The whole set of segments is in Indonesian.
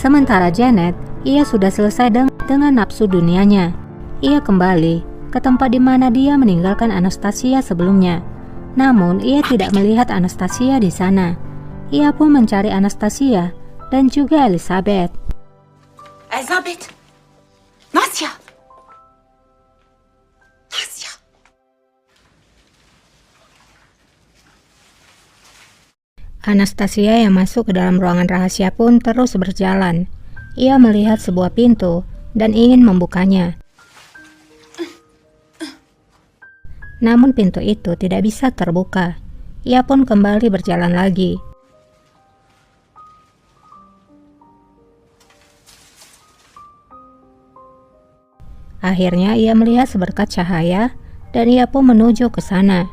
Sementara Janet, ia sudah selesai dengan nafsu dunianya. Ia kembali ke tempat di mana dia meninggalkan Anastasia sebelumnya. Namun, ia tidak melihat Anastasia di sana. Ia pun mencari Anastasia dan juga Elizabeth. Elizabeth! Nasya! Nasya! Anastasia yang masuk ke dalam ruangan rahasia pun terus berjalan. Ia melihat sebuah pintu dan ingin membukanya. Namun pintu itu tidak bisa terbuka. Ia pun kembali berjalan lagi. Akhirnya ia melihat seberkat cahaya dan ia pun menuju ke sana.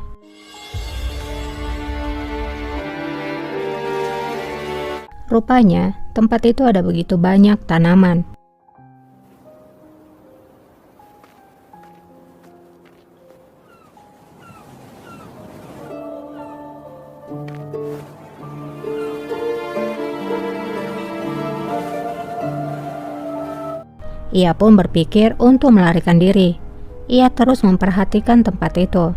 Rupanya tempat itu ada begitu banyak tanaman. Ia pun berpikir untuk melarikan diri. Ia terus memperhatikan tempat itu.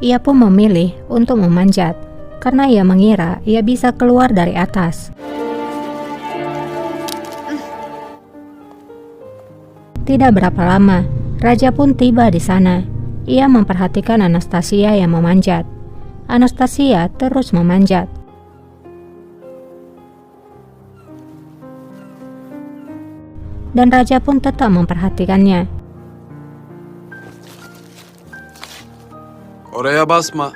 Ia pun memilih untuk memanjat, karena ia mengira ia bisa keluar dari atas. Tidak berapa lama, raja pun tiba di sana. Ia memperhatikan Anastasia yang memanjat. Anastasia terus memanjat. Dan raja pun tetap memperhatikannya. Oraya basma.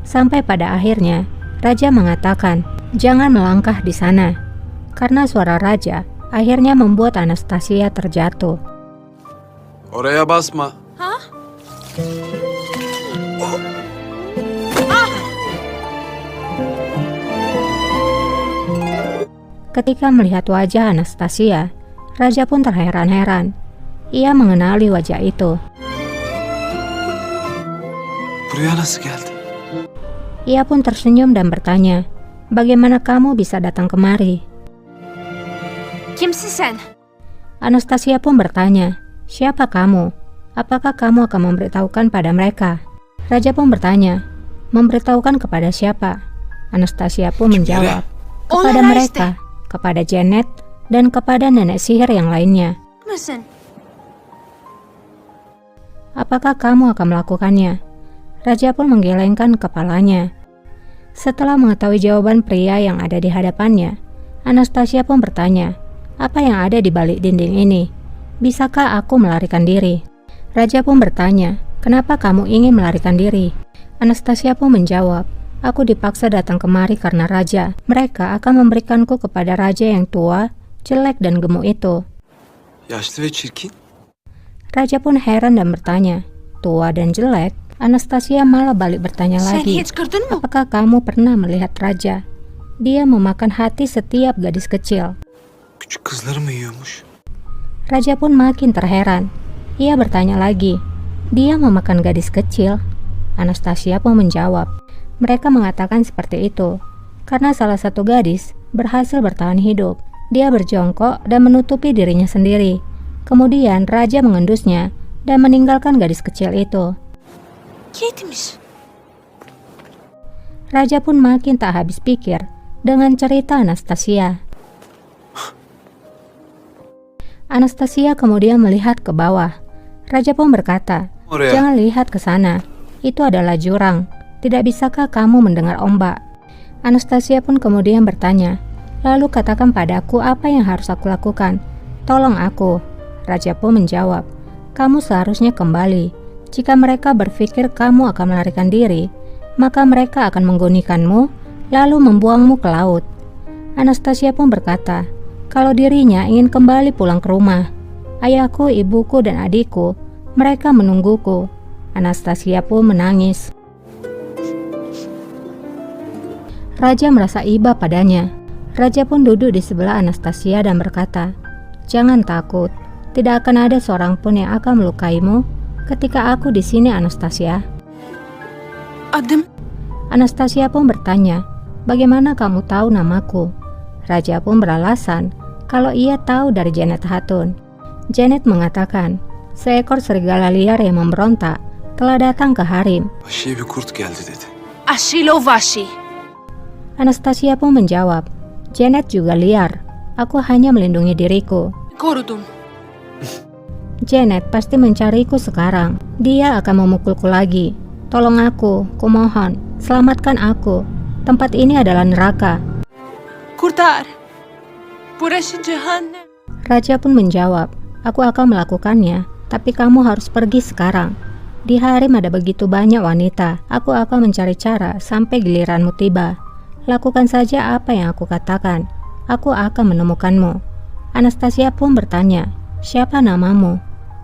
Sampai pada akhirnya, raja mengatakan, "Jangan melangkah di sana." Karena suara raja akhirnya membuat Anastasia terjatuh. Oraya basma. Hah? Ketika melihat wajah Anastasia, raja pun terheran-heran. Ia mengenali wajah itu. Buraya nasıl geldi? Ia pun tersenyum dan bertanya, "Bagaimana kamu bisa datang kemari?" Kimsin sen? Anastasia pun bertanya, "Siapa kamu? Apakah kamu akan memberitahukan pada mereka?" Raja pun bertanya, "Memberitahukan kepada siapa?" Anastasia pun menjawab, "Kepada mereka, kepada Janet, dan kepada nenek sihir yang lainnya." Kimsin? "Apakah kamu akan melakukannya?" Raja pun menggelengkan kepalanya. Setelah mengetahui jawaban pria yang ada di hadapannya, Anastasia pun bertanya, "Apa yang ada di balik dinding ini? Bisakah aku melarikan diri?" Raja pun bertanya, "Kenapa kamu ingin melarikan diri?" Anastasia pun menjawab, "Aku dipaksa datang kemari karena raja. Mereka akan memberikanku kepada raja yang tua, jelek dan gemuk itu." Yaşlı ve çirkin. Raja pun heran dan bertanya, "Tua dan jelek?" Anastasia malah balik bertanya Sen lagi, hiç gördün mü? "Apakah kamu pernah melihat raja? Dia memakan hati setiap gadis kecil." Küçük kızları mı yiyormuş? Raja pun makin terheran. Ia bertanya lagi, "Dia memakan gadis kecil?" Anastasia pun menjawab, "Mereka mengatakan seperti itu karena salah satu gadis berhasil bertahan hidup. Dia berjongkok dan menutupi dirinya sendiri. Kemudian raja mengendusnya dan meninggalkan gadis kecil itu." Yetmiş. Raja pun makin tak habis pikir dengan cerita Anastasia. Anastasia kemudian melihat ke bawah. Raja pun berkata, "Jangan lihat ke sana. Itu adalah jurang. Tidak bisakah kamu mendengar ombak?" Anastasia pun kemudian bertanya, "Lalu katakan padaku apa yang harus aku lakukan. Tolong aku." Raja pun menjawab, "Kamu seharusnya kembali. Jika mereka berpikir kamu akan melarikan diri, maka mereka akan menggunikanmu lalu membuangmu ke laut." Anastasia pun berkata, kalau dirinya ingin kembali pulang ke rumah. "Ayahku, ibuku, dan adikku, mereka menungguku." Anastasia pun menangis. Raja merasa iba padanya. Raja pun duduk di sebelah Anastasia dan berkata, "Jangan takut, tidak akan ada seorang pun yang akan melukaimu ketika aku di sini, Anastasia." Adım? Anastasia pun bertanya, Bagaimana kamu tahu namaku? Raja pun beralasan kalau ia tahu dari Janet Hatun. Janet mengatakan, seekor serigala liar yang memberontak telah datang ke harem. Vahşi bir kurt geldi dedi. Ashilo Vashi. Anastasia pun menjawab, Janet juga liar. Aku hanya melindungi diriku. Korudum. Janet pasti mencariku sekarang. Dia akan memukulku lagi. Tolong aku, kumohon, selamatkan aku. Tempat ini adalah neraka. Kurtar. Burası cehennem. Raja pun menjawab, aku akan melakukannya, tapi kamu harus pergi sekarang. Di harem ada begitu banyak wanita. Aku akan mencari cara sampai giliranmu tiba. Lakukan saja apa yang aku katakan. Aku akan menemukanmu. Anastasia pun bertanya, siapa namamu?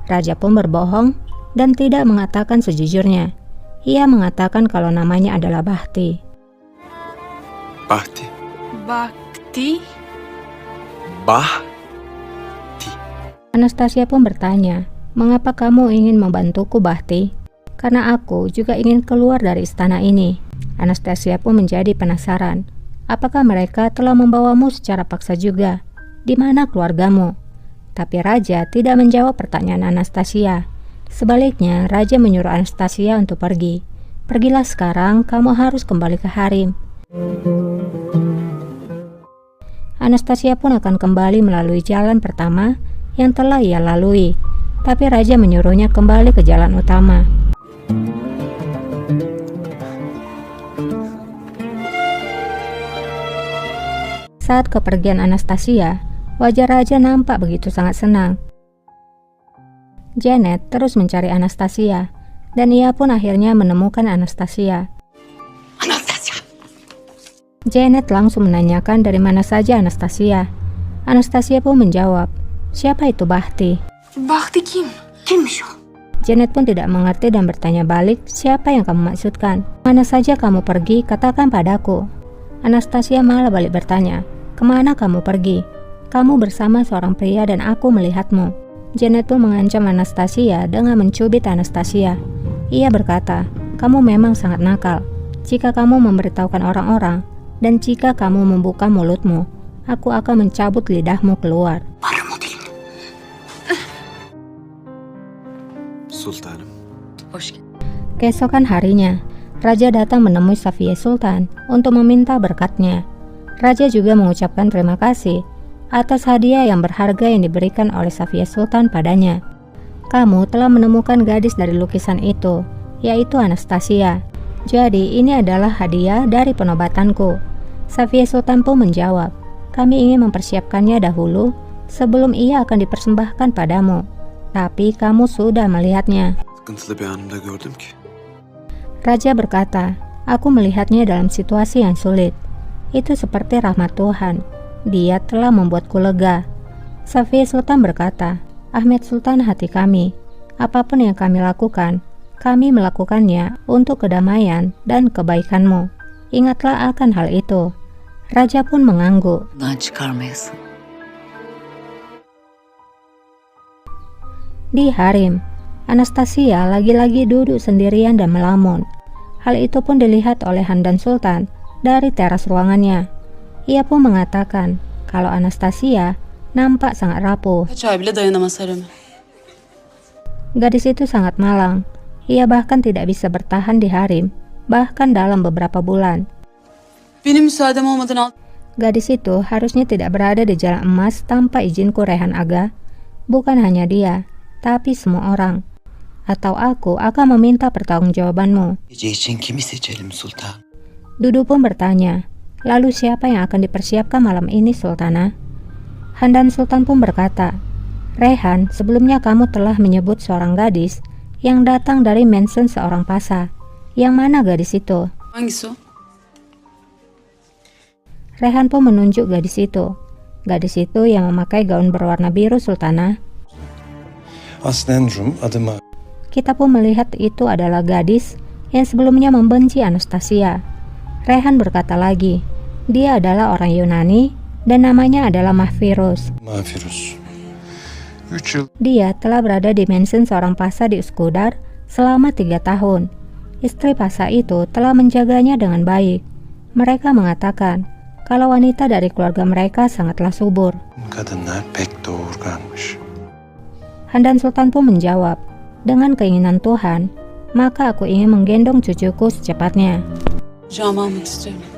Raja pun berbohong dan tidak mengatakan sejujurnya. Ia mengatakan kalau namanya adalah Bahti. Bahti. Bakti. Bahti. Anastasia pun bertanya, mengapa kamu ingin membantuku, Bahti? Karena aku juga ingin keluar dari istana ini. Anastasia pun menjadi penasaran. Apakah mereka telah membawamu secara paksa juga? Di mana keluargamu? Tapi Raja tidak menjawab pertanyaan Anastasia. Sebaliknya, Raja menyuruh Anastasia untuk pergi. Pergilah sekarang, kamu harus kembali ke harem. Anastasia pun akan kembali melalui jalan pertama yang telah ia lalui. Tapi Raja menyuruhnya kembali ke jalan utama. Saat kepergian Anastasia, wajah Raja nampak begitu sangat senang. Janet terus mencari Anastasia, dan ia pun akhirnya menemukan Anastasia. Anastasia. Janet langsung menanyakan dari mana saja Anastasia. Anastasia pun menjawab, siapa itu Bahti? Bakti kim? Kimmiş o? Janet pun tidak mengerti dan bertanya balik, siapa yang kamu maksudkan? Mana saja kamu pergi, katakan padaku. Anastasia malah balik bertanya, kemana kamu pergi? Kamu bersama seorang pria dan aku melihatmu. Janet pun mengancam Anastasia dengan mencubit Anastasia. Ia berkata, kamu memang sangat nakal. Jika kamu memberitahukan orang-orang, dan jika kamu membuka mulutmu, aku akan mencabut lidahmu keluar. Sultanım. Hoş geldin. Keesokan harinya, Raja datang menemui Safiye Sultan untuk meminta berkatnya. Raja juga mengucapkan terima kasih atas hadiah yang berharga yang diberikan oleh Safiye Sultan padanya. Kamu telah menemukan gadis dari lukisan itu, yaitu Anastasia. Jadi ini adalah hadiah dari penobatanku. Safiye Sultan pun menjawab, kami ingin mempersiapkannya dahulu sebelum ia akan dipersembahkan padamu. Tapi kamu sudah melihatnya. Sıkıntılı bir anımda gördüm ki. Raja berkata, aku melihatnya dalam situasi yang sulit. Itu seperti rahmat Tuhan. Dia telah membuatku lega. Safiye Sultan berkata, Ahmed Sultan hati kami. Apapun yang kami lakukan, kami melakukannya untuk kedamaian dan kebaikanmu. Ingatlah akan hal itu. Raja pun mengangguk. Bundan çıkarmayasın. Di harem, Anastasia lagi-lagi duduk sendirian dan melamun. Hal itu pun dilihat oleh Handan Sultan dari teras ruangannya. Ia pun mengatakan kalau Anastasia nampak sangat rapuh. Kaç ay bile dayanamaz hareme. Gadis itu sangat malang. Ia bahkan tidak bisa bertahan di harem, bahkan dalam beberapa bulan. Benim müsaadem olmadan Gadis itu harusnya tidak berada di jalan emas tanpa izinku, Rehan Aga. Bukan hanya dia, tapi semua orang. Atau aku akan meminta pertanggungjawabanmu. Gece için kimi seçelim sultan? Dudu pun bertanya, lalu siapa yang akan dipersiapkan malam ini, Sultana? Handan Sultan pun berkata, Rehan, sebelumnya kamu telah menyebut seorang gadis yang datang dari mansion seorang pasa. Yang mana gadis itu? Hangisi o? Rehan pun menunjuk gadis itu. Gadis itu yang memakai gaun berwarna biru, Sultana. Aslen Rum, adı Ma. Kita pun melihat itu adalah gadis yang sebelumnya membenci Anastasia. Rehan berkata lagi, dia adalah orang Yunani dan namanya adalah Mahfirus. Mafirus. 3 yıl. Dia telah berada di mansion seorang pasa di Uskudar selama 3 tahun. Istri pasa itu telah menjaganya dengan baik. Mereka mengatakan kalau wanita dari keluarga mereka sangatlah subur. Kadınlar pek doğurganmış. Handan Sultan pun menjawab, dengan keinginan Tuhan, maka aku ingin menggendong cucuku secepatnya. Kucağıma almak istiyorum.